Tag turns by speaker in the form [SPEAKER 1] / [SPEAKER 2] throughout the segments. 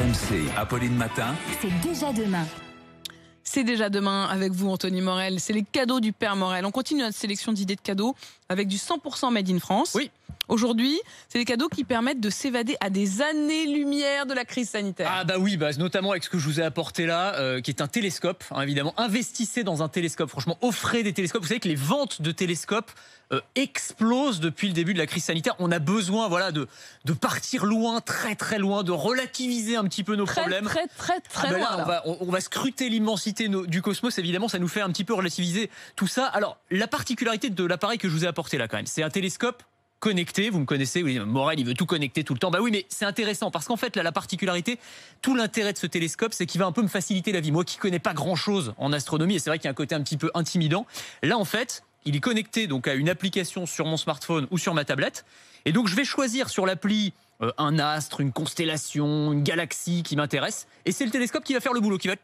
[SPEAKER 1] RMC, Apolline Matin.
[SPEAKER 2] C'est déjà demain.
[SPEAKER 3] C'est déjà demain avec vous, Anthony Morel. C'est les cadeaux du Père Morel. On continue notre sélection d'idées de cadeaux avec du 100% Made in France.
[SPEAKER 4] Oui.
[SPEAKER 3] Aujourd'hui, c'est des cadeaux qui permettent de s'évader à des années-lumière de la crise sanitaire.
[SPEAKER 4] Ah bah oui, notamment avec ce que je vous ai apporté là, qui est un télescope, évidemment. Investissez dans un télescope, franchement, offrez des télescopes. Vous savez que les ventes de télescopes explosent depuis le début de la crise sanitaire. On a besoin de partir loin, très très loin, de relativiser un petit peu nos problèmes.
[SPEAKER 3] Très loin.
[SPEAKER 4] Là, on va scruter l'immensité du cosmos, évidemment, ça nous fait un petit peu relativiser tout ça. Alors, la particularité de l'appareil que je vous ai apporté là quand même, c'est un télescope connecté, vous me connaissez, oui, Morel il veut tout connecter tout le temps. Bah oui, mais c'est intéressant parce qu'en fait là, la particularité, tout l'intérêt de ce télescope, c'est qu'il va un peu me faciliter la vie. Moi qui connais pas grand chose en astronomie, et c'est vrai qu'il y a un côté un petit peu intimidant, là en fait il est connecté donc à une application sur mon smartphone ou sur ma tablette, et donc je vais choisir sur l'appli un astre, une constellation, une galaxie qui m'intéresse, et c'est le télescope qui va faire le boulot, qui va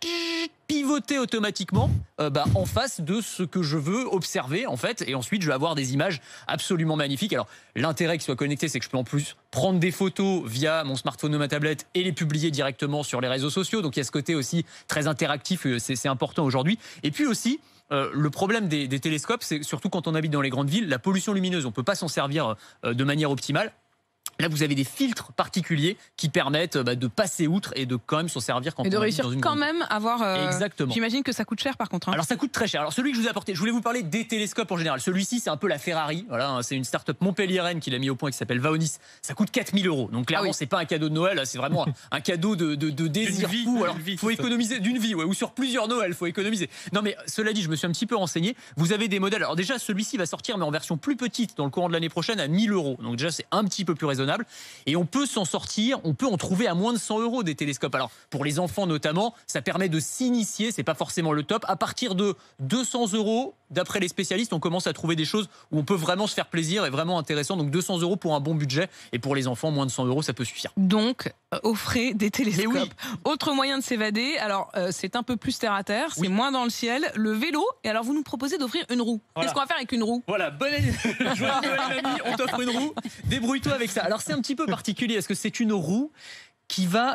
[SPEAKER 4] pivoter automatiquement en face de ce que je veux observer en fait, et ensuite je vais avoir des images absolument magnifiques. Alors l'intérêt qu'il soit connecté, c'est que je peux en plus prendre des photos via mon smartphone ou ma tablette et les publier directement sur les réseaux sociaux, donc il y a ce côté aussi très interactif, c'est important aujourd'hui. Et puis aussi le problème des télescopes, c'est surtout quand on habite dans les grandes villes, la pollution lumineuse, on ne peut pas s'en servir de manière optimale. Là, vous avez des filtres particuliers qui permettent de passer outre et de quand même s'en servir quand on
[SPEAKER 3] et de réussir
[SPEAKER 4] dans une
[SPEAKER 3] quand même à avoir.
[SPEAKER 4] Exactement.
[SPEAKER 3] J'imagine que ça coûte cher par contre.
[SPEAKER 4] Alors ça coûte très cher. Alors celui que je vous ai apporté, je voulais vous parler des télescopes en général. Celui-ci, c'est un peu la Ferrari. Voilà, c'est une start-up montpelliéraine qui l'a mis au point, qui s'appelle Vaonis. Ça coûte 4 000 €. Donc clairement, c'est pas un cadeau de Noël, c'est vraiment un cadeau de désir fou. Alors il faut économiser d'une vie, ou sur plusieurs Noël, il faut économiser. Non mais cela dit, je me suis un petit peu renseigné. Vous avez des modèles. Alors déjà, celui-ci va sortir, mais en version plus petite dans le courant de l'année prochaine à 1 000 €. Donc déjà, c'est un petit peu plus raisonnable. Et on peut s'en sortir, on peut en trouver à moins de 100 € des télescopes. Alors pour les enfants notamment, ça permet de s'initier, c'est pas forcément le top. À partir de 200 €, d'après les spécialistes, on commence à trouver des choses où on peut vraiment se faire plaisir et vraiment intéressant. Donc 200 € pour un bon budget, et pour les enfants, moins de 100 €, ça peut suffire.
[SPEAKER 3] Donc offrez des télescopes.
[SPEAKER 4] Oui.
[SPEAKER 3] Autre moyen de s'évader, alors c'est un peu plus terre à terre, c'est moins dans le ciel, le vélo. Et alors vous nous proposez d'offrir une roue.
[SPEAKER 4] Voilà.
[SPEAKER 3] Qu'est-ce qu'on va faire avec une roue?
[SPEAKER 4] Voilà, bonne année, joyeux Noël mamie, on t'offre une roue, débrouille-toi avec ça. Alors c'est un petit peu particulier, parce que c'est une roue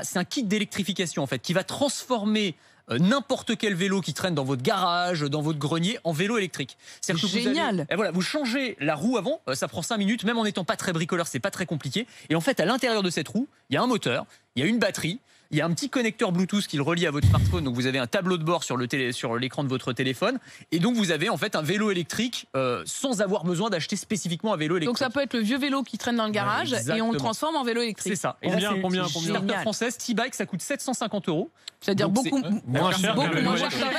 [SPEAKER 4] c'est un kit d'électrification en fait, qui va transformer n'importe quel vélo qui traîne dans votre garage, dans votre grenier, en vélo électrique.
[SPEAKER 3] C'est génial.
[SPEAKER 4] Vous changez la roue avant, ça prend 5 minutes, même en n'étant pas très bricoleur, c'est pas très compliqué. Et en fait, à l'intérieur de cette roue, il y a un moteur, il y a une batterie, il y a un petit connecteur Bluetooth qui le relie à votre smartphone, donc vous avez un tableau de bord sur l'écran de votre téléphone, et donc vous avez en fait un vélo électrique sans avoir besoin d'acheter spécifiquement un vélo électrique.
[SPEAKER 3] Donc ça peut être le vieux vélo qui traîne dans le garage, et on le transforme en vélo électrique.
[SPEAKER 4] C'est ça. Et
[SPEAKER 5] Combien
[SPEAKER 4] Start-up française, T-Bike, ça coûte 750 €.
[SPEAKER 3] C'est-à-dire beaucoup moins cher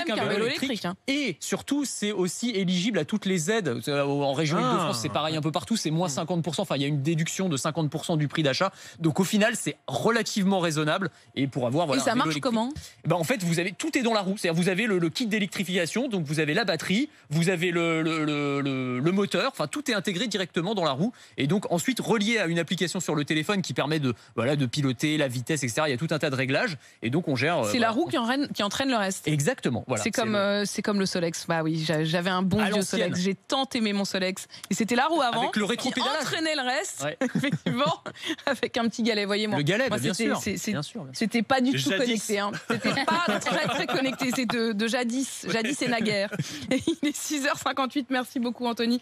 [SPEAKER 4] qu'un vélo électrique. Et surtout, c'est aussi éligible à toutes les aides. En région Île-de-France, c'est pareil un peu partout, c'est moins 50%. Enfin, il y a une déduction de 50% du prix d'achat. Donc au final, c'est relativement raisonnable. Et pour avoir
[SPEAKER 3] et ça marche comment?
[SPEAKER 4] En fait, tout est dans la roue. C'est-à-dire, vous avez le kit d'électrification, donc vous avez la batterie, vous avez le moteur. Enfin, tout est intégré directement dans la roue. Et donc ensuite relié à une application sur le téléphone qui permet de piloter la vitesse, etc. Il y a tout un tas de réglages. Et donc on gère.
[SPEAKER 3] C'est la roue qui entraîne le reste.
[SPEAKER 4] Exactement. Voilà.
[SPEAKER 3] C'est comme le Solex. Bah oui, j'avais un bon vieux Solex. J'ai tant aimé mon Solex. Et c'était la roue avant.
[SPEAKER 4] Avec le
[SPEAKER 3] qui
[SPEAKER 4] rétropédalage.
[SPEAKER 3] entraînait le reste. Ouais. Effectivement, avec un petit galet. Voyez-moi.
[SPEAKER 4] Le galet, bien sûr.
[SPEAKER 3] C'était pas du tout connecté. C'était pas très connecté. C'est de jadis. Jadis et naguère. Et il est 6h58. Merci beaucoup, Anthony.